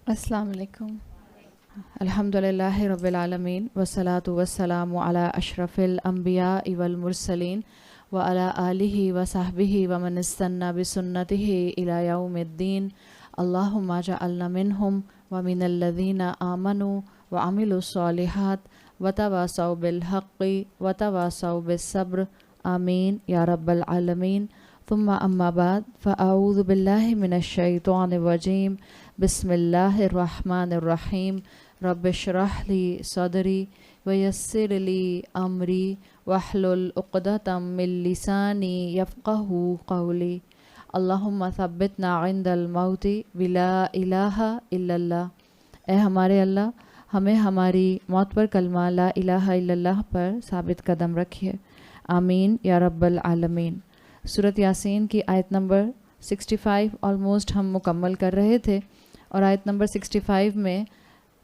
السلام علیکم. الحمد للہ رب العالمین والصلاة والسلام علی اشرف الانبیاء والمرسلین وعلی آلہ وصحبہ ومن استنى بسنتہ الی یوم الدین. اللہم اجعلنا منہم ومن الذین آمنوا وعملوا الصالحات وتواصوا بالحق وتواصوا بالصبر آمین یا رب العالمین. ثم اما بعد فاعوذ باللہ من الشیطان الرجیم. بسم اللہ الرحمن الرحیم. رب اشرح لی صدری ویسر لی امری واحلل عقدۃ من لسانی یفقہوا قولی. اللہم ثبتنا عند الموت بلا الہ الا اللہ. اے ہمارے اللہ، ہمیں ہماری موت پر کلمہ لا الہ الا اللہ پر ثابت قدم رکھیے. آمین یا رب العالمین. سورۃ یاسین کی آیت نمبر 65 آلموسٹ ہم مکمل کر رہے تھے، اور آیت نمبر 65 میں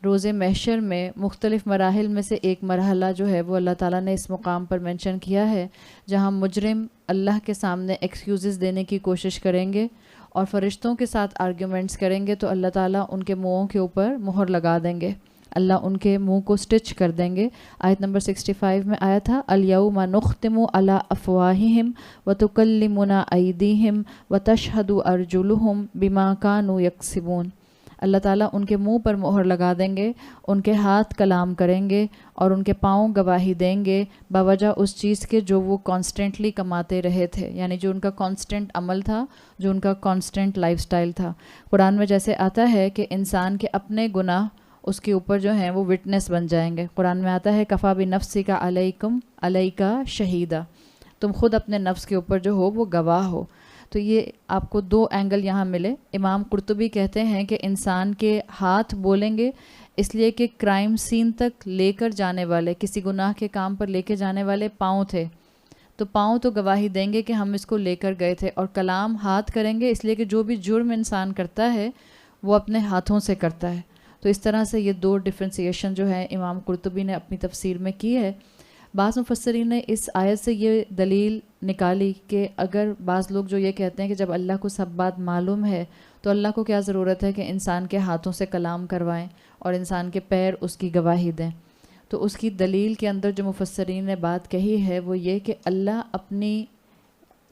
روز محشر میں مختلف مراحل میں سے ایک مرحلہ جو ہے وہ اللہ تعالیٰ نے اس مقام پر مینشن کیا ہے، جہاں مجرم اللہ کے سامنے ایکسکیوزز دینے کی کوشش کریں گے اور فرشتوں کے ساتھ آرگیومنٹس کریں گے، تو اللہ تعالیٰ ان کے منہوں کے اوپر مہر لگا دیں گے، اللہ ان کے منہ کو سٹچ کر دیں گے. آیت نمبر 65 میں آیا تھا الیوم نختم علی افواہہم وتکلمنا ایدیہم وتشہد ارجلہم بما کانوا یکسبون. اللہ تعالیٰ ان کے منہ پر مہر لگا دیں گے، ان کے ہاتھ کلام کریں گے اور ان کے پاؤں گواہی دیں گے بوجہ اس چیز کے جو وہ کانسٹنٹلی کماتے رہے تھے، یعنی جو ان کا کانسٹنٹ عمل تھا، جو ان کا کانسٹنٹ لائف سٹائل تھا. قرآن میں جیسے آتا ہے کہ انسان کے اپنے گناہ اس کے اوپر جو ہیں وہ وٹنس بن جائیں گے. قرآن میں آتا ہے کفا بنفسک علیکا شہیدا، تم خود اپنے نفس کے اوپر جو ہو وہ گواہ ہو. تو یہ آپ کو دو اینگل یہاں ملے. امام قرطبی کہتے ہیں کہ انسان کے ہاتھ بولیں گے اس لیے کہ کرائم سین تک لے کر جانے والے، کسی گناہ کے کام پر لے کے جانے والے پاؤں تھے، تو پاؤں تو گواہی دیں گے کہ ہم اس کو لے کر گئے تھے. اور کلام ہاتھ کریں گے اس لیے کہ جو بھی جرم انسان کرتا ہے وہ اپنے ہاتھوں سے کرتا ہے. تو اس طرح سے یہ دو ڈفرینسیشن جو ہے امام قرطبی نے اپنی تفسیر میں کی ہے. بعض مفسرین نے اس آیت سے یہ دلیل نکالی کہ اگر بعض لوگ جو یہ کہتے ہیں کہ جب اللہ کو سب بات معلوم ہے تو اللہ کو کیا ضرورت ہے کہ انسان کے ہاتھوں سے کلام کروائیں اور انسان کے پیر اس کی گواہی دیں. تو اس کی دلیل کے اندر جو مفسرین نے بات کہی ہے وہ یہ کہ اللہ اپنی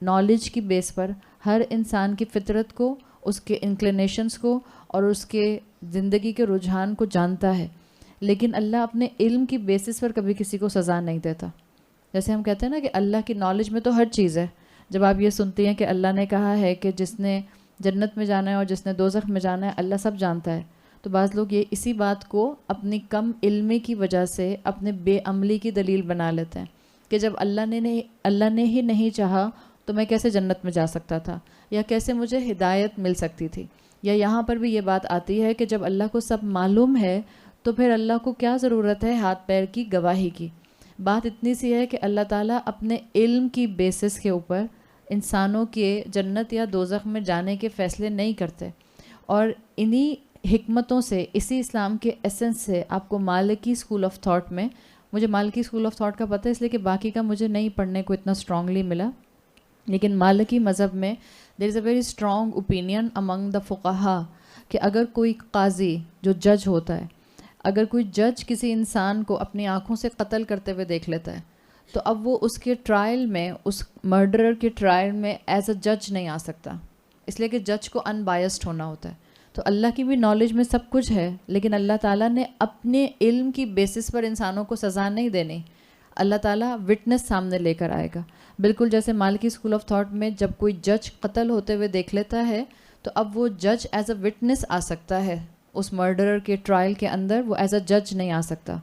نالج کی بیس پر ہر انسان کی فطرت کو، اس کے انکلینیشنز کو اور اس کے زندگی کے رجحان کو جانتا ہے، لیکن اللہ اپنے علم کی بیسس پر کبھی کسی کو سزا نہیں دیتا. جیسے ہم کہتے ہیں نا کہ اللہ کی نالج میں تو ہر چیز ہے. جب آپ یہ سنتی ہیں کہ اللہ نے کہا ہے کہ جس نے جنت میں جانا ہے اور جس نے دوزخ میں جانا ہے اللہ سب جانتا ہے، تو بعض لوگ یہ اسی بات کو اپنی کم علمی کی وجہ سے اپنے بے عملی کی دلیل بنا لیتے ہیں کہ جب اللہ نے ہی نہیں چاہا تو میں کیسے جنت میں جا سکتا تھا، یا کیسے مجھے ہدایت مل سکتی تھی. یا یہاں پر بھی یہ بات آتی ہے کہ جب اللہ کو سب معلوم ہے تو پھر اللہ کو کیا ضرورت ہے ہاتھ پیر کی گواہی کی. بات اتنی سی ہے کہ اللہ تعالیٰ اپنے علم کی بیسس کے اوپر انسانوں کے جنت یا دوزخ میں جانے کے فیصلے نہیں کرتے. اور انہی حکمتوں سے، اسی اسلام کے ایسنس سے آپ کو مالکی اسکول آف تھاٹ میں، مجھے مالکی اسکول آف تھاٹ کا پتہ ہے اس لیے کہ باقی کا مجھے نہیں پڑھنے کو اتنا اسٹرانگلی ملا، لیکن مالکی مذہب میں دیر از اے ویری اسٹرانگ اوپینین امنگ دا فقہا کہ اگر کوئی قاضی جو جج ہوتا ہے، اگر کوئی جج کسی انسان کو اپنی آنکھوں سے قتل کرتے ہوئے دیکھ لیتا ہے تو اب وہ اس کے ٹرائل میں، اس مرڈرر کے ٹرائل میں ایز اے جج نہیں آ سکتا، اس لیے کہ جج کو ان بائسڈ ہونا ہوتا ہے. تو اللہ کی بھی نالج میں سب کچھ ہے، لیکن اللہ تعالیٰ نے اپنے علم کی بیسس پر انسانوں کو سزا نہیں دینی. اللہ تعالیٰ وٹنس سامنے لے کر آئے گا. بالکل جیسے مالکی اسکول آف تھاٹ میں جب کوئی جج قتل ہوتے ہوئے دیکھ لیتا ہے تو اب وہ جج ایز اے وٹنس آ سکتا ہے اس مرڈرر کے ٹرائل کے اندر، وہ ایز اے جج نہیں آ سکتا.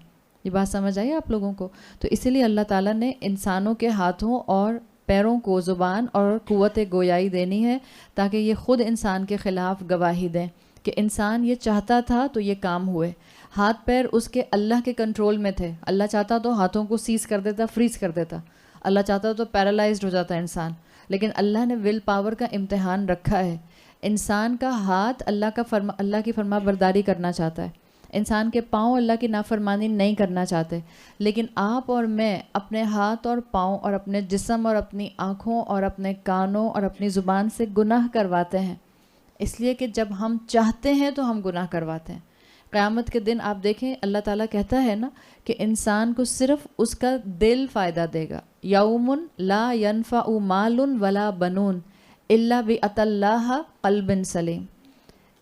یہ بات سمجھ آئی آپ لوگوں کو؟ تو اسی لیے اللہ تعالیٰ نے انسانوں کے ہاتھوں اور پیروں کو زبان اور قوت گویائی دینی ہے تاکہ یہ خود انسان کے خلاف گواہی دیں کہ انسان یہ چاہتا تھا تو یہ کام ہوئے. ہاتھ پیر اس کے اللہ کے کنٹرول میں تھے. اللہ چاہتا تو ہاتھوں کو سیز کر دیتا، فریز کر دیتا. اللہ چاہتا تو پیرالائزڈ ہو جاتا انسان. لیکن اللہ نے ول پاور کا امتحان رکھا ہے. انسان کا ہاتھ اللہ کی فرما برداری کرنا چاہتا ہے، انسان کے پاؤں اللہ کی نافرمانی نہیں کرنا چاہتے. لیکن آپ اور میں اپنے ہاتھ اور پاؤں اور اپنے جسم اور اپنی آنکھوں اور اپنے کانوں اور اپنی زبان سے گناہ کرواتے ہیں. اس لیے کہ جب ہم چاہتے ہیں تو ہم گناہ کرواتے ہیں. قیامت کے دن آپ دیکھیں اللہ تعالیٰ کہتا ہے نا کہ انسان کو صرف اس کا دل فائدہ دے گا. یوم لا ینفع مال ولا بنون الا بأتی اللہ قلب سلیم.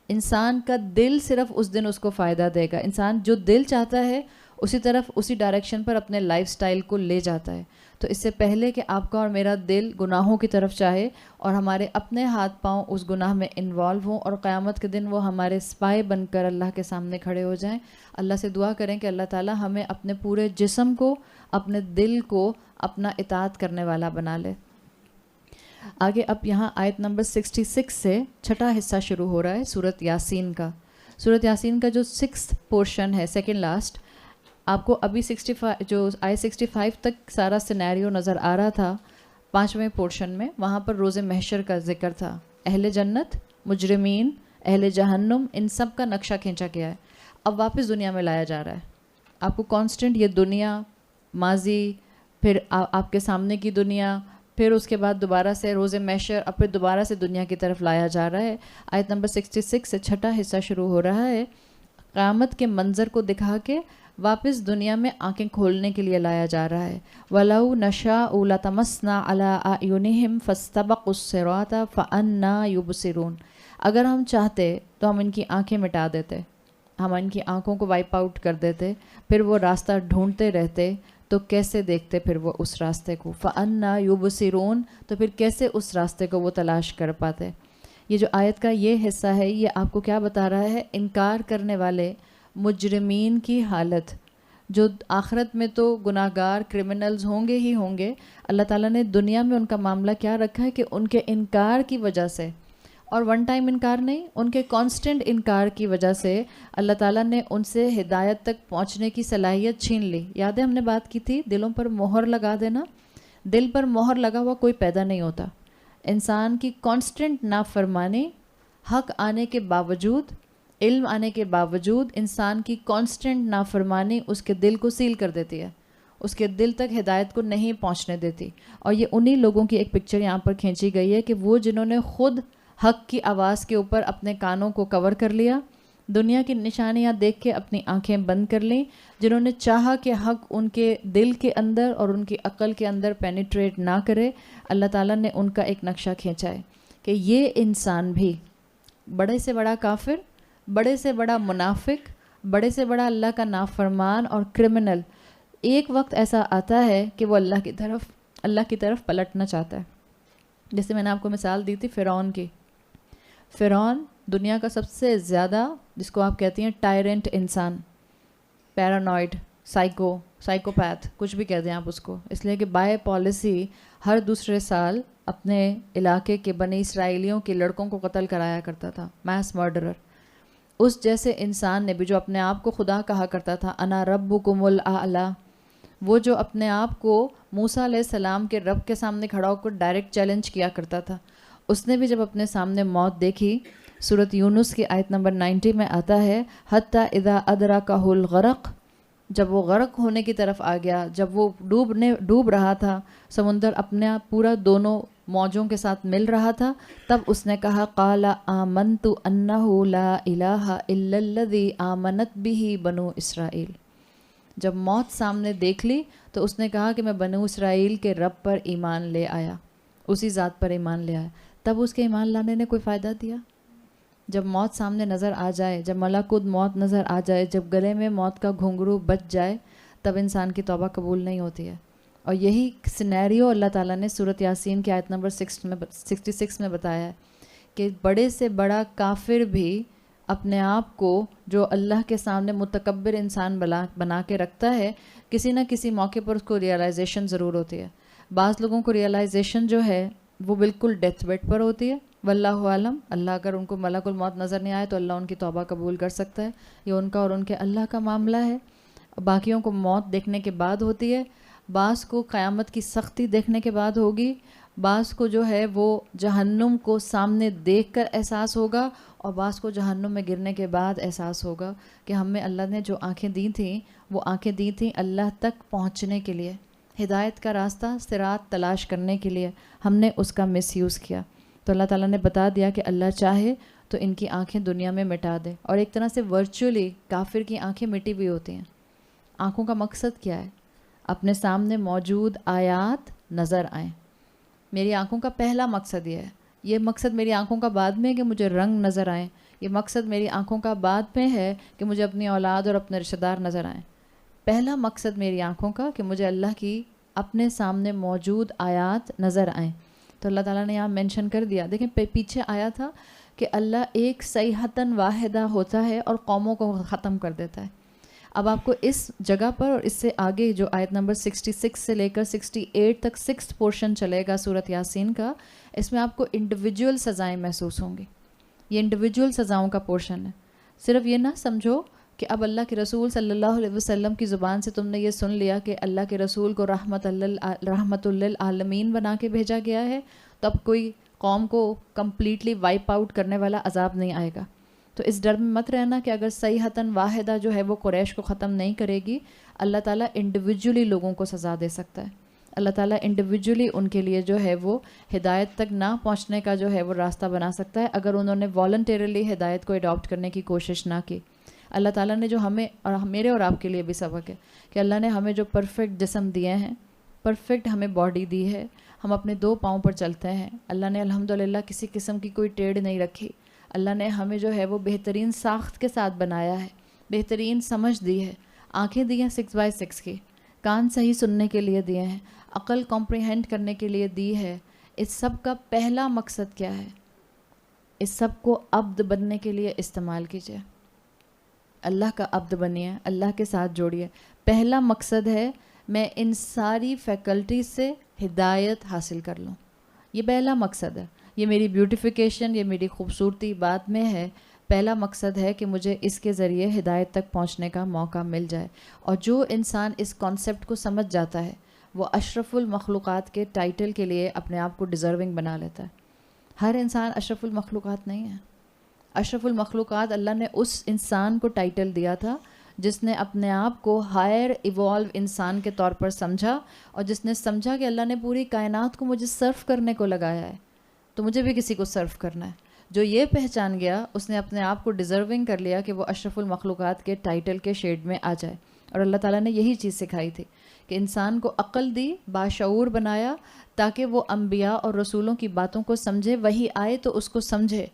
انسان کا دل صرف اس دن اس کو فائدہ دے گا. انسان جو دل چاہتا ہے اسی طرف اسی ڈائریکشن پر اپنے لائف سٹائل کو لے جاتا ہے. تو اس سے پہلے کہ آپ کا اور میرا دل گناہوں کی طرف چاہے اور ہمارے اپنے ہاتھ پاؤں اس گناہ میں انوالو ہوں اور قیامت کے دن وہ ہمارے سپائے بن کر اللہ کے سامنے کھڑے ہو جائیں, اللہ سے دعا کریں کہ اللہ تعالیٰ ہمیں اپنے پورے جسم کو, اپنے دل کو اپنا اطاعت کرنے والا بنا لے. آگے اب یہاں آیت نمبر 66 سے چھٹا حصہ شروع ہو رہا ہے سورۃ یاسین کا. سورۃ یاسین کا جو 6th پورشن ہے, سیکنڈ لاسٹ, آپ کو ابھی 65 جو آیت 65 تک سارا سینیریو نظر آ رہا تھا 5ویں پورشن میں, وہاں پر روز محشر کا ذکر تھا. اہل جنت, مجرمین, اہل جہنم, ان سب کا نقشہ کھینچا گیا ہے. اب واپس دنیا میں لایا جا رہا ہے. آپ کو کانسٹنٹ یہ دنیا, ماضی, پھر آپ کے سامنے کی دنیا, پھر اس کے بعد دوبارہ سے روز محشر, اور پھر دوبارہ سے دنیا کی طرف لایا جا رہا ہے. آیت نمبر 66 سے چھٹا حصہ شروع ہو رہا ہے. قیامت کے منظر کو دکھا کے واپس دنیا میں آنکھیں کھولنے کے لیے لایا جا رہا ہے. وَلَوْ نَشَاءُ لَطَمَسْنَا عَلَىٰ أَعْيُنِهِمْ فَاسْتَبَقُوا الصِّرَاطَ فَأَنَّىٰ يُبْصِرُونَ. اگر ہم چاہتے تو ہم ان کی آنکھیں مٹا دیتے, ہم ان کی آنکھوں کو وائپ آؤٹ کر دیتے, پھر وہ راستہ ڈھونڈتے رہتے تو کیسے دیکھتے پھر وہ اس راستے کو. فَأَنَّىٰ يُبْصِرُونَ, تو پھر کیسے اس راستے کو وہ تلاش کر پاتے. یہ جو آیت کا یہ حصہ ہے یہ آپ کو کیا بتا رہا ہے؟ انکار کرنے والے مجرمین کی حالت, جو آخرت میں تو گناہ گار کرمنلز ہوں گے ہی ہوں گے. اللہ تعالیٰ نے دنیا میں ان کا معاملہ کیا رکھا ہے کہ ان کے انکار کی وجہ سے, اور ون ٹائم انکار نہیں, ان کے کانسٹنٹ انکار کی وجہ سے اللہ تعالیٰ نے ان سے ہدایت تک پہنچنے کی صلاحیت چھین لی. یاد ہے ہم نے بات کی تھی دلوں پر مہر لگا دینا. دل پر مہر لگا ہوا کوئی پیدا نہیں ہوتا. انسان کی کانسٹنٹ نافرمانی, حق آنے کے باوجود, علم آنے کے باوجود انسان کی کانسٹنٹ نافرمانی اس کے دل کو سیل کر دیتی ہے, اس کے دل تک ہدایت کو نہیں پہنچنے دیتی. اور یہ انہی لوگوں کی ایک پکچر یہاں پر کھینچی گئی ہے کہ وہ جنہوں نے خود حق کی آواز کے اوپر اپنے کانوں کو کور کر لیا, دنیا کی نشانیاں دیکھ کے اپنی آنکھیں بند کر لیں, جنہوں نے چاہا کہ حق ان کے دل کے اندر اور ان کی عقل کے اندر پینیٹریٹ نہ کرے. اللہ تعالیٰ نے ان کا ایک نقشہ کھینچا ہے کہ یہ انسان بھی, بڑے سے بڑا کافر, بڑے سے بڑا منافق, بڑے سے بڑا اللہ کا نافرمان اور کرمنل, ایک وقت ایسا آتا ہے کہ وہ اللہ کی طرف پلٹنا چاہتا ہے. جیسے میں نے آپ کو مثال دی تھی فرعون کی. فرعون دنیا کا سب سے زیادہ, جس کو آپ کہتی ہیں ٹائرنٹ انسان, پیرانوائڈ, سائیکوپیتھ, کچھ بھی کہہ دیں آپ اس کو, اس لیے کہ بائی پالیسی ہر دوسرے سال اپنے علاقے کے بنی اسرائیلیوں کے لڑکوں کو قتل کرایا کرتا تھا, میس مرڈرر. اس جیسے انسان نے بھی, جو اپنے آپ کو خدا کہا کرتا تھا, انا ربکم الاعلی, وہ جو اپنے آپ کو موسیٰ علیہ السلام کے رب کے سامنے کھڑا ہو کر ڈائریکٹ چیلنج کیا کرتا تھا, اس نے بھی جب اپنے سامنے موت دیکھی, سورۃ یونس کی آیت نمبر 90 میں آتا ہے, حتی اذا ادرکہ الغرق, جب وہ غرق ہونے کی طرف آ گیا, جب وہ ڈوب رہا تھا, سمندر اپنا پورا دونوں موجوں کے ساتھ مل رہا تھا, تب اس نے کہا قال آمنت انہ لا الہ الا الذی آمنت بہ بنو اسرائیل. جب موت سامنے دیکھ لی تو اس نے کہا کہ میں بنو اسرائیل کے رب پر ایمان لے آیا, اسی ذات پر ایمان لے آیا. تب اس کے ایمان لانے نے کوئی فائدہ دیا؟ جب موت سامنے نظر آ جائے, جب ملکوت موت نظر آ جائے, جب گلے میں موت کا گھنگرو بج جائے, تب انسان کی توبہ قبول نہیں ہوتی ہے. اور یہی سینیریو اللہ تعالیٰ نے سورۃ یاسین کی آیت نمبر 66 میں بتایا ہے کہ بڑے سے بڑا کافر بھی اپنے آپ کو, جو اللہ کے سامنے متکبر انسان بنا کے رکھتا ہے, کسی نہ کسی موقع پر اس کو ریئلائزیشن ضرور ہوتی ہے. بعض لوگوں کو ریئلائزیشن جو ہے وہ بالکل ڈیتھ بیڈ پر ہوتی ہے, واللہ عالم. اللہ اگر ان کو ملک الموت نظر نہیں آئے تو اللہ ان کی توبہ قبول کر سکتا ہے, یہ ان کا اور ان کے اللہ کا معاملہ ہے. باقیوں کو موت دیکھنے کے بعد ہوتی ہے, بعض کو قیامت کی سختی دیکھنے کے بعد ہوگی, بعض کو جو ہے وہ جہنم کو سامنے دیکھ کر احساس ہوگا, اور بعض کو جہنم میں گرنے کے بعد احساس ہوگا کہ ہمیں اللہ نے جو آنکھیں دی تھیں وہ آنکھیں دی تھیں اللہ تک پہنچنے کے لیے, ہدایت کا راستہ صراط تلاش کرنے کے لیے, ہم نے اس کا مس یوز کیا. تو اللہ تعالیٰ نے بتا دیا کہ اللہ چاہے تو ان کی آنکھیں دنیا میں مٹا دے. اور ایک طرح سے ورچولی کافر کی آنکھیں مٹی بھی ہوتی ہیں. آنکھوں کا مقصد کیا ہے؟ اپنے سامنے موجود آیات نظر آئیں. میری آنکھوں کا پہلا مقصد یہ ہے. یہ مقصد میری آنکھوں کا بعد میں ہے کہ مجھے رنگ نظر آئیں. یہ مقصد میری آنکھوں کا بعد میں ہے کہ مجھے اپنی اولاد اور اپنے رشتہ دار نظر آئیں. پہلا مقصد میری آنکھوں کا کہ مجھے اللہ کی اپنے سامنے موجود آیات نظر آئیں. تو اللہ تعالیٰ نے یہاں مینشن کر دیا. دیکھیں پیچھے آیا تھا کہ اللہ ایک صیحتاً واحدہ ہوتا ہے اور قوموں کو ختم کر دیتا ہے. اب آپ کو اس جگہ پر اور اس سے آگے جو آیت نمبر 66 سے لے کر 68 تک 6th پورشن چلے گا سورۃ یاسین کا, اس میں آپ کو انڈیویجول سزائیں محسوس ہوں گی. یہ انڈیویجول سزاؤں کا پورشن ہے. صرف یہ نہ سمجھو کہ اب اللہ کے رسول صلی اللہ علیہ وسلم کی زبان سے تم نے یہ سن لیا کہ اللہ کے رسول کو رحمت للعالمین بنا کے بھیجا گیا ہے, تو اب کوئی قوم کو کمپلیٹلی وائپ آؤٹ کرنے والا عذاب نہیں آئے گا. تو اس ڈر میں مت رہنا کہ اگر صیحتاً واحدہ جو ہے وہ قریش کو ختم نہیں کرے گی, اللہ تعالیٰ انڈیویجولی لوگوں کو سزا دے سکتا ہے. اللہ تعالیٰ انڈیویجولی ان کے لیے جو ہے وہ ہدایت تک نہ پہنچنے کا جو ہے وہ راستہ بنا سکتا ہے اگر انہوں نے والنٹیرلی ہدایت کو اڈاپٹ کرنے کی کوشش نہ کی. اللہ تعالیٰ نے جو ہمیں اور میرے اور آپ کے لیے بھی سبق ہے کہ اللہ نے ہمیں جو پرفیکٹ جسم دیے ہیں, پرفیکٹ ہمیں باڈی دی ہے, ہم اپنے 2 پاؤں پر چلتے ہیں. اللہ نے الحمدللہ کسی قسم کی کوئی ٹیڑھ نہیں رکھی. اللہ نے ہمیں جو ہے وہ بہترین ساخت کے ساتھ بنایا ہے, بہترین سمجھ دی ہے, آنکھیں دی ہیں 6/6 کی, کان صحیح سننے کے لیے دیے ہیں, عقل کمپریہینڈ کرنے کے لیے دی ہے. اس سب کا پہلا مقصد کیا ہے؟ اس سب کو عبد بننے کے لیے استعمال کیجیے. اللہ کا عبد بنیے, اللہ کے ساتھ جوڑیے. پہلا مقصد ہے میں ان ساری فیکلٹی سے ہدایت حاصل کر لوں. یہ پہلا مقصد ہے. یہ میری بیوٹیفیکیشن, یہ میری خوبصورتی بات میں ہے. پہلا مقصد ہے کہ مجھے اس کے ذریعے ہدایت تک پہنچنے کا موقع مل جائے. اور جو انسان اس کانسیپٹ کو سمجھ جاتا ہے وہ اشرف المخلوقات کے ٹائٹل کے لیے اپنے آپ کو ڈیزرونگ بنا لیتا ہے. ہر انسان اشرف المخلوقات نہیں ہے. اشرف المخلوقات اللہ نے اس انسان کو ٹائٹل دیا تھا جس نے اپنے آپ کو ہائر ایوالو انسان کے طور پر سمجھا, اور جس نے سمجھا کہ اللہ نے پوری کائنات کو مجھے سرو کرنے کو لگایا ہے, تو مجھے بھی کسی کو سرو کرنا ہے. جو یہ پہچان گیا اس نے اپنے آپ کو ڈیزرونگ کر لیا کہ وہ اشرف المخلوقات کے ٹائٹل کے شیڈ میں آ جائے. اور اللہ تعالیٰ نے یہی چیز سکھائی تھی کہ انسان کو عقل دی, باشعور بنایا تاکہ وہ انبیاء اور رسولوں کی باتوں کو سمجھے, وہی آئے تو اس کو سمجھے.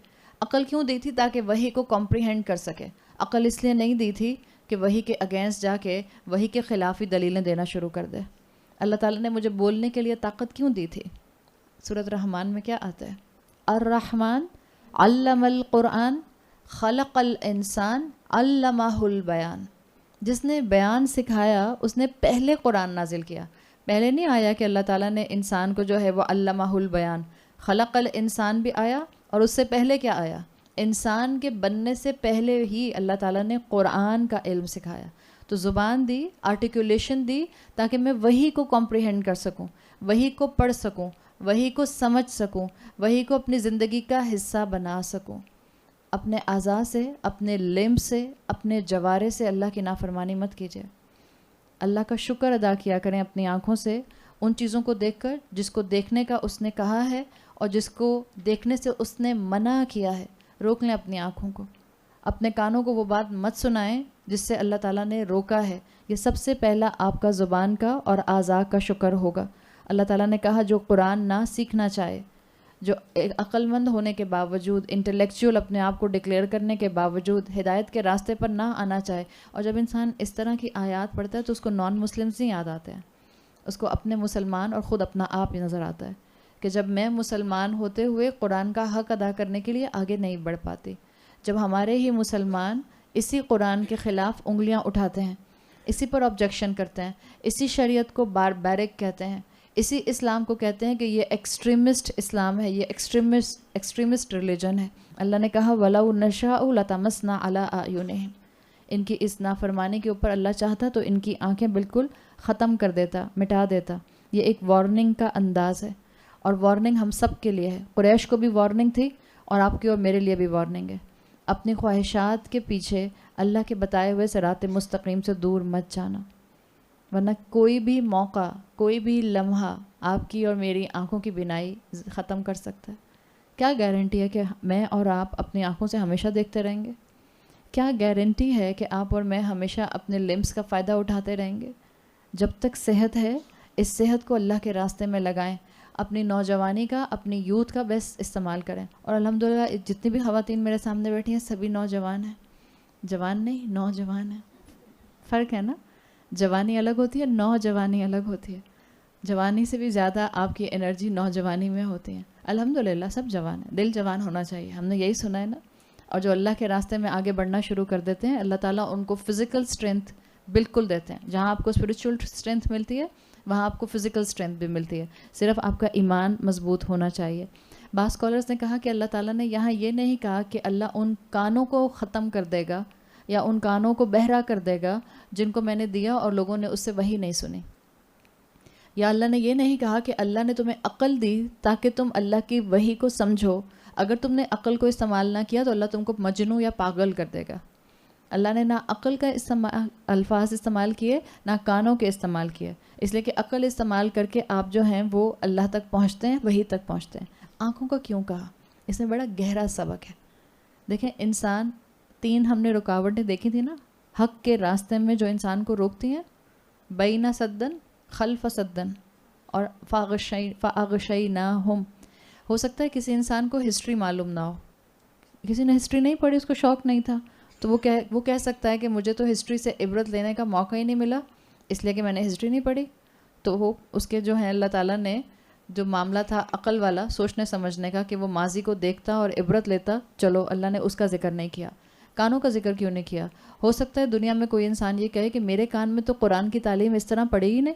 عقل کیوں دی تھی؟ تاکہ وہی کو کمپریہینڈ کر سکے. عقل اس لیے نہیں دی تھی کہ وہی کے اگینسٹ جا کے وہی کے خلافی دلیلیں دینا شروع کر دے. اللہ تعالیٰ نے مجھے بولنے کے لیے طاقت کیوں دی تھی؟ سورۃ رحمان میں کیا آتا ہے؟ الرحمن علم القرآن خلق الانسان علمہ البیان. جس نے بیان سکھایا اس نے پہلے قرآن نازل کیا. پہلے نہیں آیا کہ اللہ تعالیٰ نے انسان کو جو ہے وہ علمہ البیان, خلق الانسان بھی آیا, اور اس سے پہلے کیا آیا؟ انسان کے بننے سے پہلے ہی اللہ تعالیٰ نے قرآن کا علم سکھایا. تو زبان دی, آرٹیکولیشن دی, تاکہ میں وہی کو کمپریہینڈ کر سکوں, وہی کو پڑھ سکوں, وہی کو سمجھ سکوں, وہی کو اپنی زندگی کا حصہ بنا سکوں. اپنے اعضاء سے, اپنے لمب سے, اپنے جوارے سے اللہ کی نافرمانی مت کیجیے. اللہ کا شکر ادا کیا کریں اپنی آنکھوں سے ان چیزوں کو دیکھ کر جس کو دیکھنے کا اس نے کہا ہے اور جس کو دیکھنے سے اس نے منع کیا ہے. روک لیں اپنی آنکھوں کو. اپنے کانوں کو وہ بات مت سنائیں جس سے اللہ تعالیٰ نے روکا ہے. یہ سب سے پہلا آپ کا زبان کا اور اعضاء کا شکر ہوگا. اللہ تعالیٰ نے کہا جو قرآن نہ سیکھنا چاہے, جو عقل مند ہونے کے باوجود, انٹلیکچوئل اپنے آپ کو ڈکلیئر کرنے کے باوجود ہدایت کے راستے پر نہ آنا چاہے. اور جب انسان اس طرح کی آیات پڑھتا ہے تو اس کو نان مسلمز ہی یاد آتے ہیں, اس کو اپنے مسلمان اور خود اپنا آپ ہی نظر آتا ہے کہ جب میں مسلمان ہوتے ہوئے قرآن کا حق ادا کرنے کے لیے آگے نہیں بڑھ پاتی, جب ہمارے ہی مسلمان اسی قرآن کے خلاف انگلیاں اٹھاتے ہیں, اسی پر آبجیکشن کرتے ہیں, اسی شریعت کو باربیرک کہتے ہیں, اسی اسلام کو کہتے ہیں کہ یہ ایکسٹریمسٹ اسلام ہے, یہ ایکسٹریمسٹ ریلیجن ہے. اللہ نے کہا وَلَوْ نَشَاءُ لَطَمَسْنَا عَلَىٰ أَعْيُنِهِمْ. ان کی اس نافرمانی کے اوپر اللہ چاہتا تو ان کی آنکھیں بالکل ختم کر دیتا, مٹا دیتا. یہ ایک وارننگ کا انداز ہے, اور وارننگ ہم سب کے لیے ہے. قریش کو بھی وارننگ تھی اور آپ کی اور میرے لیے بھی وارننگ ہے. اپنی خواہشات کے پیچھے اللہ کے بتائے ہوئے صراط مستقیم سے دور مت جانا, ورنہ کوئی بھی موقع, کوئی بھی لمحہ آپ کی اور میری آنکھوں کی بینائی ختم کر سکتا ہے. کیا گارنٹی ہے کہ میں اور آپ اپنی آنکھوں سے ہمیشہ دیکھتے رہیں گے؟ کیا گارنٹی ہے کہ آپ اور میں ہمیشہ اپنے لمبس کا فائدہ اٹھاتے رہیں گے؟ جب تک صحت ہے اس صحت کو اللہ کے راستے میں لگائیں، اپنی نوجوانی کا، اپنی یوتھ کا بیسٹ استعمال کریں. اور الحمدللہ جتنی بھی خواتین میرے سامنے بیٹھی ہیں سبھی نوجوان ہیں. جوان نہیں، نوجوان ہیں. فرق ہے نا، جوانی الگ ہوتی ہے، نوجوانی الگ ہوتی ہے. جوانی سے بھی زیادہ آپ کی انرجی نوجوانی میں ہوتی ہے. الحمدللہ سب جوان ہیں، دل جوان ہونا چاہیے، ہم نے یہی سنا ہے نا. اور جو اللہ کے راستے میں آگے بڑھنا شروع کر دیتے ہیں اللہ تعالیٰ ان کو فزیکل اسٹرینتھ بالکل دیتے ہیں. جہاں آپ کو اسپریچول اسٹرینتھ ملتی ہے وہاں آپ کو فزیکل اسٹرینتھ بھی ملتی ہے. صرف آپ کا ایمان مضبوط ہونا چاہیے. بعض اسکالرس نے کہا کہ اللہ تعالیٰ نے یہاں یہ نہیں کہا کہ اللہ ان کانوں کو ختم کر دے گا یا ان کانوں کو بہرا کر دے گا جن کو میں نے دیا اور لوگوں نے اس سے وحی نہیں سنی. یا اللہ نے یہ نہیں کہا کہ اللہ نے تمہیں عقل دی تاکہ تم اللہ کی وحی کو سمجھو، اگر تم نے عقل کو استعمال نہ کیا تو اللہ تم کو مجنون یا پاگل کر دے گا. اللہ نے نہ عقل کا الفاظ استعمال کیے نہ کانوں کے استعمال کیے، اس لیے کہ عقل استعمال کر کے آپ جو ہیں وہ اللہ تک پہنچتے ہیں، وحی تک پہنچتے ہیں. آنکھوں کا کیوں کہا؟ اس میں بڑا گہرا سبق ہے. دیکھیں انسان 3 ہم نے رکاوٹیں دیکھی تھی نا حق کے راستے میں جو انسان کو روکتی ہیں، بینہ صدن خلف صدن اور فاغشیناہم. ہو سکتا ہے کسی انسان کو ہسٹری معلوم نہ ہو، کسی نے ہسٹری نہیں پڑھی، اس کو شوق نہیں تھا، تو وہ کہہ سکتا ہے کہ مجھے تو ہسٹری سے عبرت لینے کا موقع ہی نہیں ملا اس لیے کہ میں نے ہسٹری نہیں پڑھی. تو وہ اس کے جو ہیں اللہ تعالیٰ نے جو معاملہ تھا عقل والا سوچنے سمجھنے کا کہ وہ ماضی کو دیکھتا اور عبرت لیتا، چلو اللہ نے اس کا ذکر نہیں کیا. کانوں کا ذکر کیوں نہیں کیا؟ ہو سکتا ہے دنیا میں کوئی انسان یہ کہے کہ میرے کان میں تو قرآن کی تعلیم اس طرح پڑھی ہی نہیں،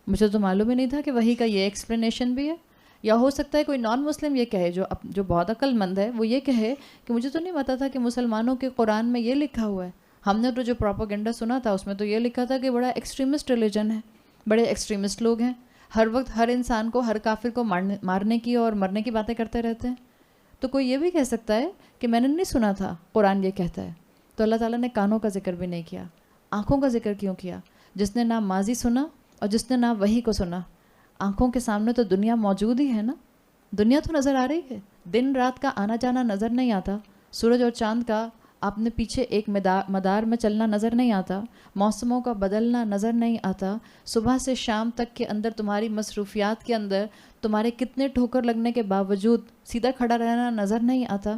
مجھے تو معلوم ہی نہیں تھا کہ وحی کا یہ ایکسپلینیشن بھی ہے. یا ہو سکتا ہے کوئی نان مسلم یہ کہے جو بہت عقل مند ہے، وہ یہ کہے کہ مجھے تو نہیں پتا تھا کہ مسلمانوں کے قرآن میں یہ لکھا ہوا ہے. ہم نے تو جو پروپیگنڈا سنا تھا اس میں تو یہ لکھا تھا کہ بڑا ایکسٹریمسٹ ریلیجن ہے، بڑے ایکسٹریمسٹ لوگ ہیں، ہر وقت ہر انسان کو، ہر کافر کو مارنے کی اور مرنے کی باتیں کرتے رہتے ہیں. تو کوئی یہ بھی کہہ سکتا ہے کہ میں نے نہیں سنا تھا قرآن یہ کہتا ہے. تو اللہ تعالیٰ نے کانوں کا ذکر بھی نہیں کیا. آنکھوں کا ذکر کیوں کیا؟ جس نے نہ ماضی سنا اور جس نے نہ وحی کو سنا. آنکھوں کے سامنے تو دنیا موجود ہی ہے نا، دنیا تو نظر آ رہی ہے، دن رات کا آنا جانا نظر نہیں آتا، سورج اور چاند کا آپ نے پیچھے ایک مدار میں چلنا نظر نہیں آتا، موسموں کا بدلنا نظر نہیں آتا، صبح سے شام تک کے اندر تمہاری مصروفیات کے اندر تمہارے کتنے ٹھوکر لگنے کے باوجود سیدھا کھڑا رہنا نظر نہیں آتا،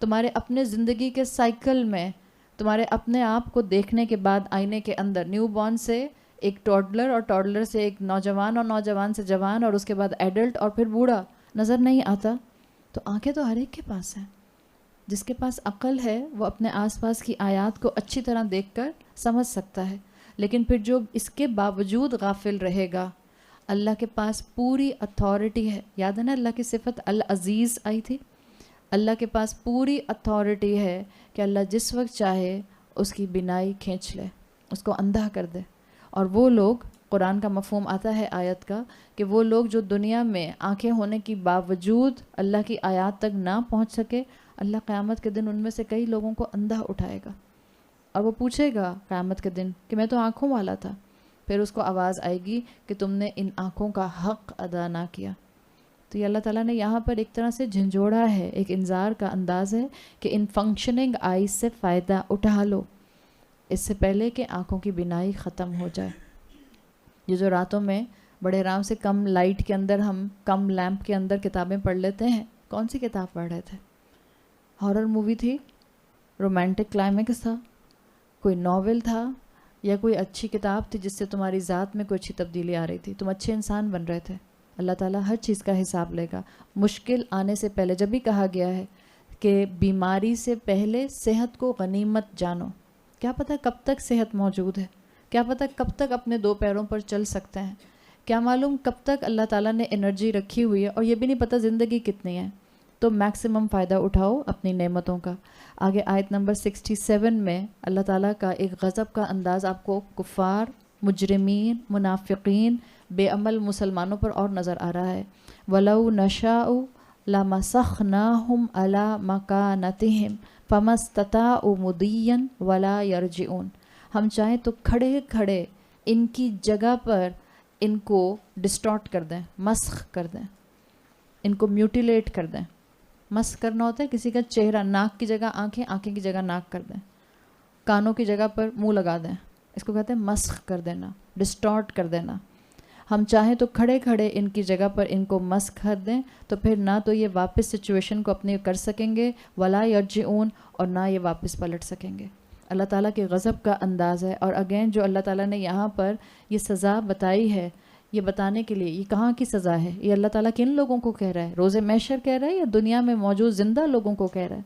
تمہارے اپنے زندگی کے سائیکل میں تمہارے اپنے آپ کو دیکھنے کے بعد آئینے کے اندر نیو بورن سے ایک ٹوڈلر اور ٹوڈلر سے ایک نوجوان اور نوجوان سے جوان اور اس کے بعد ایڈلٹ اور پھر بوڑھا نظر نہیں آتا. تو آنکھیں تو ہر ایک کے پاس ہیں. جس کے پاس عقل ہے وہ اپنے آس پاس کی آیات کو اچھی طرح دیکھ کر سمجھ سکتا ہے. لیکن پھر جو اس کے باوجود غافل رہے گا، اللہ کے پاس پوری اتھارٹی ہے. یاد ہے نا اللہ کی صفت العزیز آئی تھی؟ اللہ کے پاس پوری اتھارٹی ہے کہ اللہ جس وقت چاہے اس کی بینائی کھینچ لے، اس کو اندھا کر دے. اور وہ لوگ، قرآن کا مفہوم آتا ہے آیت کا کہ وہ لوگ جو دنیا میں آنکھیں ہونے کی باوجود اللہ کی آیات تک نہ پہنچ سکے، اللہ قیامت کے دن ان میں سے کئی لوگوں کو اندھا اٹھائے گا اور وہ پوچھے گا قیامت کے دن کہ میں تو آنکھوں والا تھا. پھر اس کو آواز آئے گی کہ تم نے ان آنکھوں کا حق ادا نہ کیا. تو یہ اللہ تعالیٰ نے یہاں پر ایک طرح سے جھنجھوڑا ہے، ایک انذار کا انداز ہے کہ ان فنکشننگ آئیز سے فائدہ اٹھا لو اس سے پہلے کہ آنکھوں کی بینائی ختم ہو جائے. یہ جو راتوں میں بڑے آرام سے کم لائٹ کے اندر، ہم کم لیمپ کے اندر کتابیں پڑھ لیتے ہیں، کون سی کتاب پڑھ رہے تھے؟ ہارر مووی تھی، رومانٹک کلائمیکس تھا، کوئی ناول تھا، یا کوئی اچھی کتاب تھی جس سے تمہاری ذات میں کوئی اچھی تبدیلی آ رہی تھی، تم اچھے انسان بن رہے تھے. اللہ تعالیٰ ہر چیز کا حساب لے گا. مشکل آنے سے پہلے جب بھی کہا گیا ہے کہ بیماری سے پہلے صحت کو غنیمت جانو. کیا پتہ کب تک صحت موجود ہے، کیا پتہ کب تک اپنے 2 پیروں پر چل سکتے ہیں، کیا معلوم کب تک اللہ تعالیٰ نے انرجی رکھی ہوئی ہے، اور یہ بھی نہیں پتہ زندگی کتنی ہے. تو میکسیمم فائدہ اٹھاؤ اپنی نعمتوں کا. آگے آیت نمبر 67 میں اللہ تعالیٰ کا ایک غضب کا انداز آپ کو کفار، مجرمین، منافقین، بے عمل مسلمانوں پر اور نظر آ رہا ہے. وَلَوْ نَشَاءُ لَمَسَخْنَاهُمْ عَلَى مَكَانَتِهِمْ فَمَا اسْتَطَاعُوا مُضِيًّا وَلَا يَرْجِعُونَ. ہم چاہیں تو کھڑے کھڑے ان کی جگہ پر ان کو ڈسٹارٹ کر دیں، مسخ کر دیں، ان کو میوٹیلیٹ کر دیں. مسخ کرنا ہوتا ہے کسی کا چہرہ، ناک کی جگہ آنکھیں، آنکھیں کی جگہ ناک کر دیں، کانوں کی جگہ پر منہ لگا دیں، اس کو کہتے ہیں مسخ کر دینا، ڈسٹارٹ کر دینا. ہم چاہیں تو کھڑے کھڑے ان کی جگہ پر ان کو مسخ کر دیں تو پھر نہ تو یہ واپس سچویشن کو اپنے کر سکیں گے ولا یرجعون، اور نہ یہ واپس پلٹ سکیں گے. اللہ تعالیٰ کے غضب کا انداز ہے. اور اگین جو اللہ تعالیٰ نے یہاں پر یہ سزا بتائی ہے، یہ بتانے کے لیے یہ کہاں کی سزا ہے، یہ اللہ تعالیٰ کن لوگوں کو کہہ رہا ہے؟ روز محشر کہہ رہا ہے یا دنیا میں موجود زندہ لوگوں کو کہہ رہا ہے؟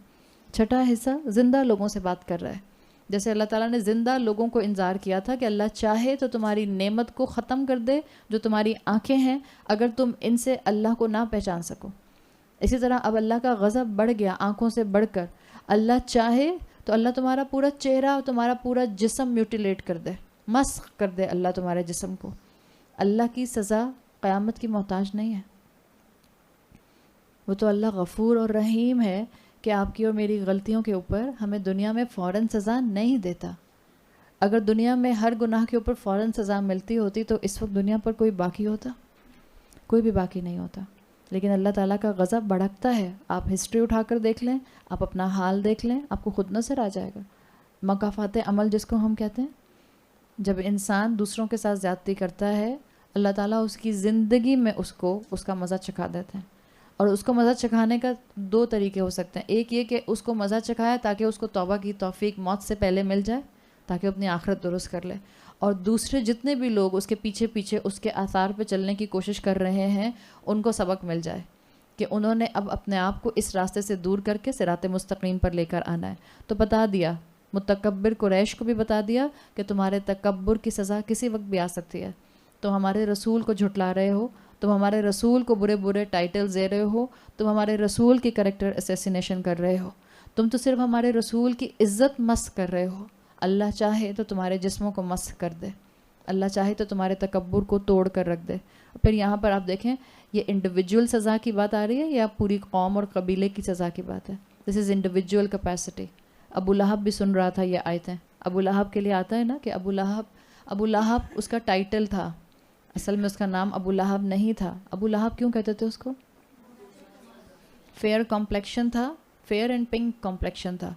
چھٹا حصہ زندہ لوگوں سے بات کر رہا ہے. جیسے اللہ تعالیٰ نے زندہ لوگوں کو انذار کیا تھا کہ اللہ چاہے تو تمہاری نعمت کو ختم کر دے جو تمہاری آنکھیں ہیں، اگر تم ان سے اللہ کو نہ پہچان سکو. اسی طرح اب اللہ کا غضب بڑھ گیا آنکھوں سے بڑھ کر. اللہ چاہے تو اللہ تمہارا پورا چہرہ اور تمہارا پورا جسم میوٹیلیٹ کر دے، مسخ کر دے اللہ تمہارے جسم کو. اللہ کی سزا قیامت کی محتاج نہیں ہے. وہ تو اللہ غفور اور رحیم ہے کہ آپ کی اور میری غلطیوں کے اوپر ہمیں دنیا میں فوراً سزا نہیں دیتا. اگر دنیا میں ہر گناہ کے اوپر فوراً سزا ملتی ہوتی تو اس وقت دنیا پر کوئی باقی ہوتا؟ کوئی بھی باقی نہیں ہوتا. لیکن اللہ تعالیٰ کا غضب بھڑکتا ہے. آپ ہسٹری اٹھا کر دیکھ لیں، آپ اپنا حال دیکھ لیں، آپ کو خود نظر آ جائے گا. مکافات عمل جس کو ہم کہتے ہیں، جب انسان دوسروں کے ساتھ زیادتی کرتا ہے اللہ تعالیٰ اس کی زندگی میں اس کو اس کا مزہ چکھا دیتے ہیں. اور اس کو مزہ چکھانے کا دو طریقے ہو سکتے ہیں. ایک یہ کہ اس کو مزہ چکھایا تاکہ اس کو توبہ کی توفیق موت سے پہلے مل جائے تاکہ اپنی آخرت درست کر لے. اور دوسرے جتنے بھی لوگ اس کے پیچھے پیچھے اس کے آثار پہ چلنے کی کوشش کر رہے ہیں ان کو سبق مل جائے کہ انہوں نے اب اپنے آپ کو اس راستے سے دور کر کے صراط مستقیم پر لے کر آنا ہے. تو بتا دیا متکبر قریش کو بھی بتا دیا کہ تمہارے تکبر کی سزا کسی وقت بھی آ سکتی ہے. تم ہمارے رسول کو جھٹلا رہے ہو، تم ہمارے رسول کو برے برے ٹائٹلز دے رہے ہو، تم ہمارے رسول کی کریکٹر اسیسینیشن کر رہے ہو، تم تو صرف ہمارے رسول کی عزت مسخ کر رہے ہو. اللہ چاہے تو تمہارے جسموں کو مسخ کر دے، اللہ چاہے تو تمہارے تکبر کو توڑ کر رکھ دے. پھر یہاں پر آپ دیکھیں یہ انڈیویجول سزا کی بات آ رہی ہے یا پوری قوم اور قبیلے کی سزا کی بات ہے؟ دس از انڈیویجول کیپیسٹی. ابو لہب بھی سن رہا تھا یہ آیتیں. ابو لہب کے لیے آتا ہے نا کہ ابو لہب اس کا ٹائٹل تھا، اصل میں اس کا نام ابو لہب نہیں تھا. ابو لہب کیوں کہتے تھے اس کو؟ فیئر کمپلیکشن تھا، فیئر اینڈ پنک کمپلیکشن تھا.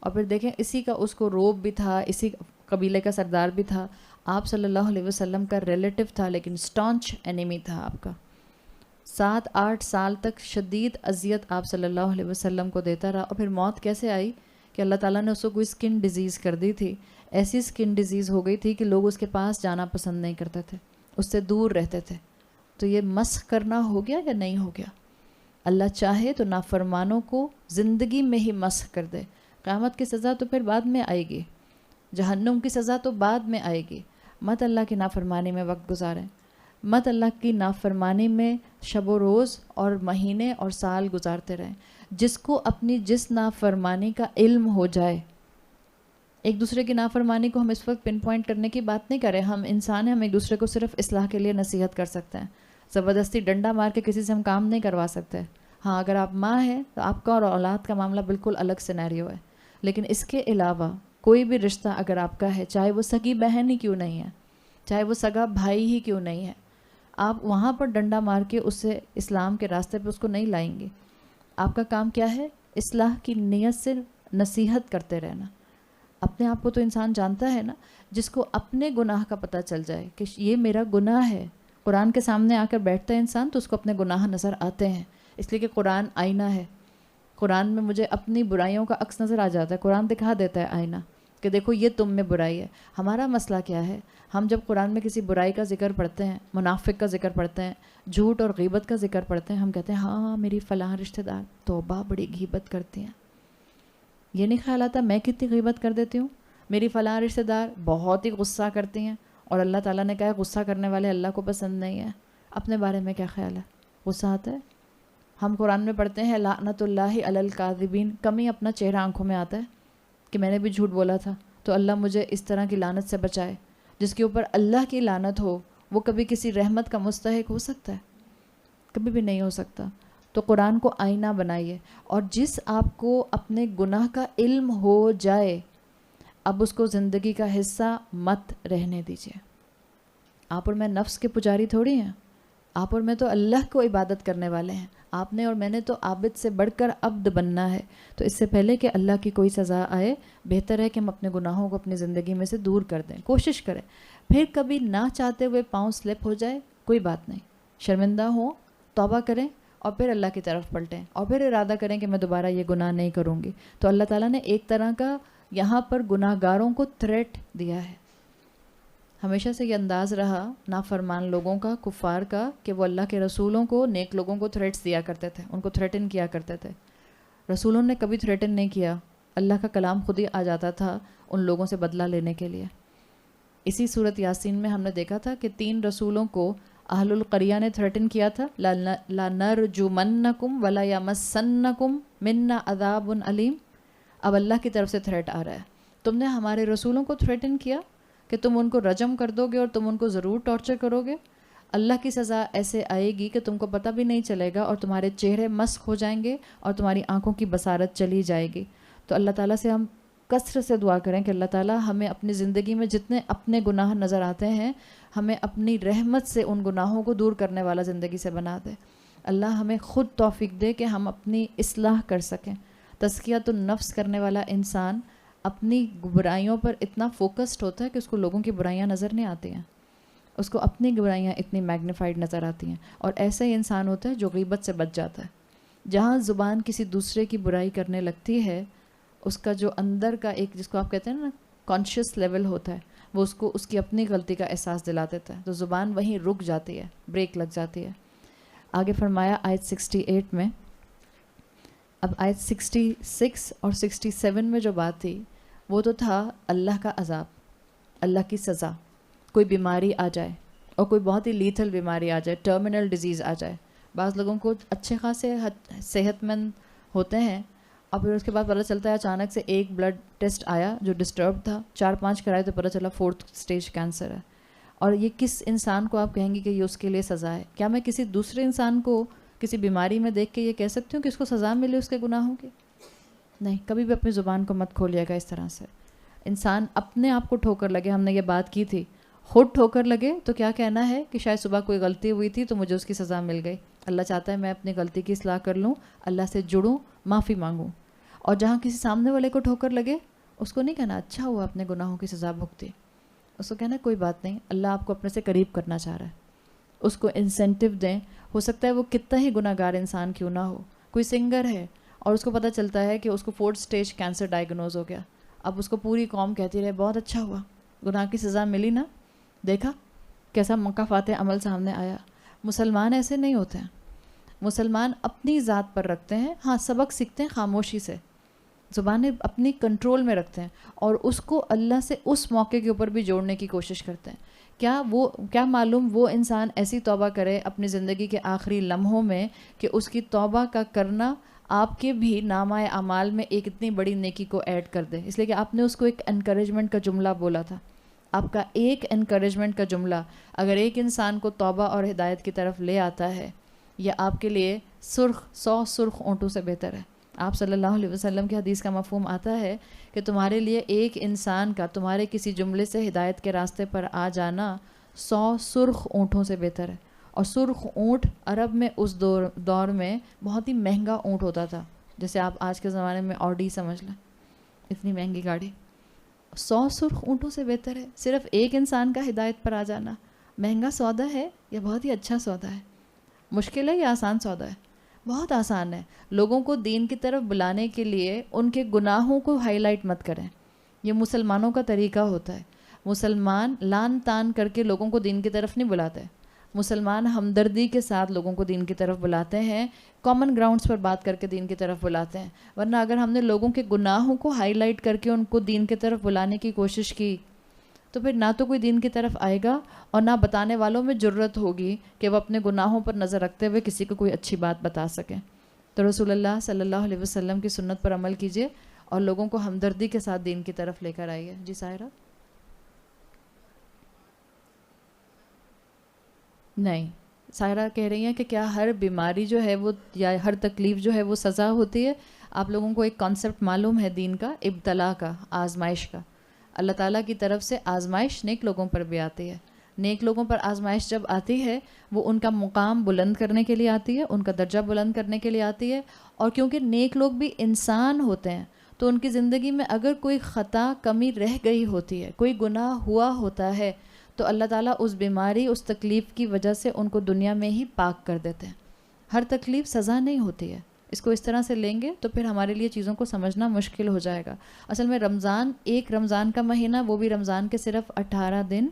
اور پھر دیکھیں اسی کا اس کو روب بھی تھا، اسی قبیلے کا سردار بھی تھا. آپ صلی اللہ علیہ وسلم کا ریلیٹو تھا لیکن سٹانچ اینیمی تھا آپ کا. 7-8 سال تک شدید اذیت آپ صلی اللہ علیہ وسلم کو دیتا رہا. اور پھر موت کیسے آئی کہ اللہ تعالیٰ نے اس کو کوئی اسکن ڈیزیز کر دی تھی. ایسی اسکن ڈیزیز ہو گئی تھی کہ لوگ اس کے پاس جانا پسند نہیں کرتے تھے، اس سے دور رہتے تھے. تو یہ مسخ کرنا ہو گیا یا نہیں ہو گیا؟ اللہ چاہے تو نافرمانوں کو زندگی میں ہی مسخ کر دے. قیامت کی سزا تو پھر بعد میں آئے گی، جہنم کی سزا تو بعد میں آئے گی. مت اللہ کی نافرمانی میں وقت گزاریں، مت اللہ کی نافرمانی میں شب و روز اور مہینے اور سال گزارتے رہیں. جس کو اپنی جس نافرمانی کا علم ہو جائے، ایک دوسرے کی نافرمانی کو ہم اس وقت پن پوائنٹ کرنے کی بات نہیں کر رہے. ہم انسان ہیں، ہم ایک دوسرے کو صرف اصلاح کے لیے نصیحت کر سکتے ہیں. زبردستی ڈنڈا مار کے کسی سے ہم کام نہیں کروا سکتے. ہاں اگر آپ ماں ہیں تو آپ کا اور اولاد کا معاملہ بالکل الگ سینیریو ہے. لیکن اس کے علاوہ کوئی بھی رشتہ اگر آپ کا ہے، چاہے وہ سگی بہن ہی کیوں نہیں ہے، چاہے وہ سگا بھائی ہی کیوں نہیں ہے، آپ وہاں پر ڈنڈا مار کے اس سے اسلام کے راستے پہ اس کو نہیں لائیں گے. آپ کا کام کیا ہے؟ اصلاح کی نیت سے نصیحت کرتے رہنا. اپنے آپ کو تو انسان جانتا ہے نا. جس کو اپنے گناہ کا پتہ چل جائے کہ یہ میرا گناہ ہے، قرآن کے سامنے آ کر بیٹھتا ہے انسان تو اس کو اپنے گناہ نظر آتے ہیں. اس لیے کہ قرآن آئینہ ہے. قرآن میں مجھے اپنی برائیوں کا عکس نظر آ جاتا ہے. قرآن دکھا دیتا ہے آئینہ کہ دیکھو یہ تم میں برائی ہے. ہمارا مسئلہ کیا ہے؟ ہم جب قرآن میں کسی برائی کا ذکر پڑھتے ہیں، منافق کا ذکر پڑھتے ہیں، جھوٹ اور غیبت کا ذکر پڑھتے ہیں، ہم کہتے ہیں ہاں میری فلاں رشتہ دار توبہ بڑی غیبت کرتی ہیں. یہ نہیں خیال آتا میں کتنی غیبت کر دیتی ہوں. میری فلاں رشتہ دار بہت ہی غصہ کرتی ہیں، اور اللہ تعالیٰ نے کہا ہے غصہ کرنے والے اللہ کو پسند نہیں ہے. اپنے بارے میں کیا خیال ہے؟ غصہ آتا ہے؟ ہم قرآن میں پڑھتے ہیں لعنت اللہ علی الکاذبین. کمی اپنا چہرہ آنکھوں میں آتا ہے کہ میں نے بھی جھوٹ بولا تھا تو اللہ مجھے اس طرح کی لعنت سے بچائے. جس کے اوپر اللہ کی لعنت ہو وہ کبھی کسی رحمت کا مستحق ہو سکتا ہے؟ کبھی بھی نہیں ہو سکتا. تو قرآن کو آئینہ بنائیے. اور جس آپ کو اپنے گناہ کا علم ہو جائے اب اس کو زندگی کا حصہ مت رہنے دیجیے. آپ اور میں نفس کے پجاری تھوڑی ہیں. آپ اور میں تو اللہ کو عبادت کرنے والے ہیں. آپ نے اور میں نے تو عابد سے بڑھ کر عبد بننا ہے. تو اس سے پہلے کہ اللہ کی کوئی سزا آئے بہتر ہے کہ ہم اپنے گناہوں کو اپنی زندگی میں سے دور کر دیں, کوشش کریں. پھر کبھی نہ چاہتے ہوئے پاؤں سلپ ہو جائے کوئی بات نہیں, شرمندہ ہوں, توبہ کریں اور پھر اللہ کی طرف پلٹیں اور پھر ارادہ کریں کہ میں دوبارہ یہ گناہ نہیں کروں گی. تو اللہ تعالیٰ نے ایک طرح کا یہاں پر گناہ گاروں کو تھریٹ دیا ہے. ہمیشہ سے یہ انداز رہا نافرمان لوگوں کا, کفار کا, کہ وہ اللہ کے رسولوں کو, نیک لوگوں کو تھریٹس دیا کرتے تھے, ان کو تھریٹن کیا کرتے تھے. رسولوں نے کبھی تھریٹن نہیں کیا, اللہ کا کلام خود ہی آ جاتا تھا ان لوگوں سے بدلہ لینے کے لیے. اسی صورت یاسین میں ہم نے دیکھا تھا کہ 3 رسولوں کو اہل القریہ نے تھریٹن کیا تھا, لَنَرْجُمَنَّكُمْ وَلَا يَمَسَّنَّكُمْ مِنَّا عَذَابٌ عَلِيمٌ. اب اللہ کی طرف سے تھریٹ آ رہا ہے, تم نے ہمارے رسولوں کو تھریٹن کیا کہ تم ان کو رجم کر دو گے اور تم ان کو ضرور ٹارچر کرو گے. اللہ کی سزا ایسے آئے گی کہ تم کو پتہ بھی نہیں چلے گا اور تمہارے چہرے مسخ ہو جائیں گے اور تمہاری آنکھوں کی بصارت چلی جائے گی. تو اللہ تعالیٰ سے ہم کثرت سے دعا کریں کہ اللہ تعالیٰ ہمیں اپنی زندگی میں جتنے اپنے گناہ نظر آتے ہیں ہمیں اپنی رحمت سے ان گناہوں کو دور کرنے والا زندگی سے بنا دے. اللہ ہمیں خود توفیق دے کہ ہم اپنی اصلاح کر سکیں. تزکیۃ النفس کرنے والا انسان اپنی برائیوں پر اتنا فوکسڈ ہوتا ہے کہ اس کو لوگوں کی برائیاں نظر نہیں آتی ہیں, اس کو اپنی برائیاں اتنی میگنیفائڈ نظر آتی ہیں. اور ایسا ہی انسان ہوتا ہے جو غیبت سے بچ جاتا ہے. جہاں زبان کسی دوسرے کی برائی کرنے لگتی ہے اس کا جو اندر کا ایک, جس کو آپ کہتے ہیں نا کانشیس لیول ہوتا ہے, وہ اس کو اس کی اپنی غلطی کا احساس دلا دیتا ہے. تو زبان وہیں رک جاتی ہے, بریک لگ جاتی ہے. آگے فرمایا آیت 68 میں. اب آیت 66 اور 67 میں جو بات تھی وہ تو تھا اللہ کا عذاب, اللہ کی سزا. کوئی بیماری آ جائے اور کوئی بہت ہی لیتھل بیماری آ جائے, ٹرمینل ڈیزیز آ جائے. بعض لوگوں کو اچھے خاصے صحت مند ہوتے ہیں اور پھر اس کے بعد پتہ چلتا ہے اچانک سے ایک بلڈ ٹیسٹ آیا جو ڈسٹرب تھا, 4-5 کرائے تو پتہ چلا 4th اسٹیج کینسر ہے. اور یہ کس انسان کو آپ کہیں گی کہ یہ اس کے لیے سزا ہے؟ کیا میں کسی دوسرے انسان کو کسی بیماری میں دیکھ کے یہ کہہ سکتی ہوں کہ اس کو سزا ملے اس کے گناہوں کی؟ نہیں, کبھی بھی اپنی زبان کو مت کھولیے گا اس طرح سے. انسان اپنے آپ کو ٹھوکر لگے, ہم نے یہ بات کی تھی, خود ٹھوکر لگے تو کیا کہنا ہے کہ شاید صبح کوئی غلطی ہوئی تھی تو مجھے اس کی سزا مل گئی. اللہ چاہتا ہے میں اپنی غلطی کی اصلاح کر لوں, اللہ سے جڑوں, معافی مانگوں. اور جہاں کسی سامنے والے کو ٹھوکر لگے اس کو نہیں کہنا اچھا ہوا اپنے گناہوں کی سزا بھگتی, اس کو کہنا کوئی بات نہیں, اللہ آپ کو اپنے سے قریب کرنا چاہ رہا ہے. اس کو انسینٹیو دیں. ہو سکتا ہے وہ کتنا ہی گناہ گار انسان کیوں نہ ہو, کوئی سنگر ہے اور اس کو پتہ چلتا ہے کہ اس کو 4th اسٹیج کینسر ڈائگنوز ہو گیا. اب اس کو پوری قوم کہتی رہے بہت اچھا ہوا, گناہ کی سزا ملی نا, دیکھا کیسا مکافات عمل سامنے آیا. مسلمان ایسے نہیں ہوتے ہیں. مسلمان اپنی ذات پر رکھتے ہیں, ہاں سبق سیکھتے ہیں خاموشی سے, زبانیں اپنی کنٹرول میں رکھتے ہیں اور اس کو اللہ سے اس موقع کے اوپر بھی جوڑنے کی کوشش کرتے ہیں. کیا معلوم وہ انسان ایسی توبہ کرے اپنی زندگی کے آخری لمحوں میں کہ اس کی توبہ کا کرنا آپ کے بھی نامہ اعمال میں ایک اتنی بڑی نیکی کو ایڈ کر دے. اس لیے کہ آپ نے اس کو ایک انکریجمنٹ کا جملہ بولا تھا. آپ کا ایک انکریجمنٹ کا جملہ اگر ایک انسان کو توبہ اور ہدایت کی طرف لے آتا ہے, یہ آپ کے لیے 100 سرخ اونٹوں سے بہتر ہے. آپ صلی اللہ علیہ وسلم کی حدیث کا مفہوم آتا ہے کہ تمہارے لیے ایک انسان کا تمہارے کسی جملے سے ہدایت کے راستے پر آ جانا 100 سرخ اونٹوں سے بہتر ہے. اور سرخ اونٹ عرب میں اس دور میں بہت ہی مہنگا اونٹ ہوتا تھا, جیسے آپ آج کے زمانے میں آڈی سمجھ لیں, اتنی مہنگی گاڑی. 100 سرخ اونٹوں سے بہتر ہے صرف ایک انسان کا ہدایت پر آ جانا. مہنگا سودا ہے یا بہت ہی اچھا سودا ہے؟ مشکل ہے یا آسان سودا ہے؟ بہت آسان ہے. لوگوں کو دین کی طرف بلانے کے لیے ان کے گناہوں کو ہائی لائٹ مت کریں. یہ مسلمانوں کا طریقہ ہوتا ہے. مسلمان لان تان کر کے لوگوں کو دین کی طرف نہیں بلاتے. مسلمان ہمدردی کے ساتھ لوگوں کو دین کی طرف بلاتے ہیں, کامن گراؤنڈز پر بات کر کے دین کی طرف بلاتے ہیں. ورنہ اگر ہم نے لوگوں کے گناہوں کو ہائی لائٹ کر کے ان کو دین کی طرف بلانے کی کوشش کی تو پھر نہ تو کوئی دین کی طرف آئے گا اور نہ بتانے والوں میں جرت ہوگی کہ وہ اپنے گناہوں پر نظر رکھتے ہوئے کسی کو کوئی اچھی بات بتا سکیں. تو رسول اللہ صلی اللہ علیہ وسلم کی سنت پر عمل کیجیے اور لوگوں کو ہمدردی کے ساتھ دین کی طرف لے کر آئیے. جی سائرہ. نہیں, سائرہ کہہ رہی ہیں کہ کیا ہر بیماری جو ہے وہ یا ہر تکلیف جو ہے وہ سزا ہوتی ہے؟ آپ لوگوں کو ایک کانسیپٹ معلوم ہے دین کا, ابتلا کا, آزمائش کا. اللہ تعالیٰ کی طرف سے آزمائش نیک لوگوں پر بھی آتی ہے. نیک لوگوں پر آزمائش جب آتی ہے وہ ان کا مقام بلند کرنے کے لیے آتی ہے، ان کا درجہ بلند کرنے کے لیے آتی ہے. اور کیونکہ نیک لوگ بھی انسان ہوتے ہیں تو ان کی زندگی میں اگر کوئی خطا کمی رہ گئی ہوتی ہے، کوئی گناہ ہوا ہوتا ہے، تو اللہ تعالیٰ اس بیماری، اس تکلیف کی وجہ سے ان کو دنیا میں ہی پاک کر دیتے ہیں. ہر تکلیف سزا نہیں ہوتی ہے. اس کو اس طرح سے لیں گے تو پھر ہمارے لیے چیزوں کو سمجھنا مشکل ہو جائے گا. اصل میں ایک رمضان کا مہینہ، وہ بھی رمضان کے صرف 18 دن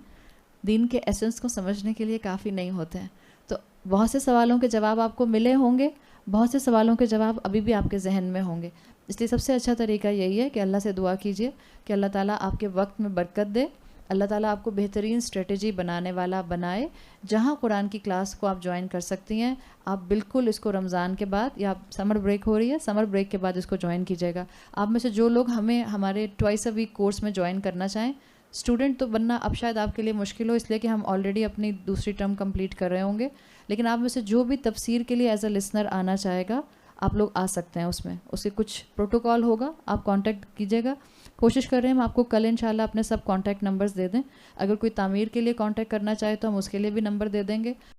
دین کے ایسنس کو سمجھنے کے لیے کافی نہیں ہوتے ہیں. تو بہت سے سوالوں کے جواب آپ کو ملے ہوں گے، بہت سے سوالوں کے جواب ابھی بھی آپ کے ذہن میں ہوں گے. اس لیے سب سے اچھا طریقہ یہی ہے کہ اللہ سے دعا کیجئے کہ اللہ تعالیٰ آپ کے وقت میں برکت دے، اللہ تعالیٰ آپ کو بہترین اسٹریٹجی بنانے والا بنائے. جہاں قرآن کی کلاس کو آپ جوائن کر سکتی ہیں، آپ بالکل اس کو رمضان کے بعد، یا سمر بریک ہو رہی ہے، سمر بریک کے بعد اس کو جوائن کیجیے گا. آپ میں سے جو لوگ ہمارے ٹوائس اے ویک کورس میں جوائن کرنا چاہیں، اسٹوڈنٹ تو بننا اب شاید آپ کے لیے مشکل ہو، اس لیے کہ ہم آلریڈی اپنی دوسری ٹرم کمپلیٹ کر رہے ہوں گے، لیکن آپ میں سے جو بھی تفسیر کے لیے ایز اے لسنر آنا چاہے گا، آپ لوگ آ سکتے ہیں. اس کے کچھ پروٹوکال ہوگا، آپ کانٹیکٹ کیجیے گا. کوشش کر رہے ہیں ہم آپ کو کل انشاءاللہ اپنے سب کانٹیکٹ نمبرز دے دیں. اگر کوئی تعمیر کے لیے کانٹیکٹ کرنا چاہے تو ہم اس کے لیے بھی نمبر دے دیں گے.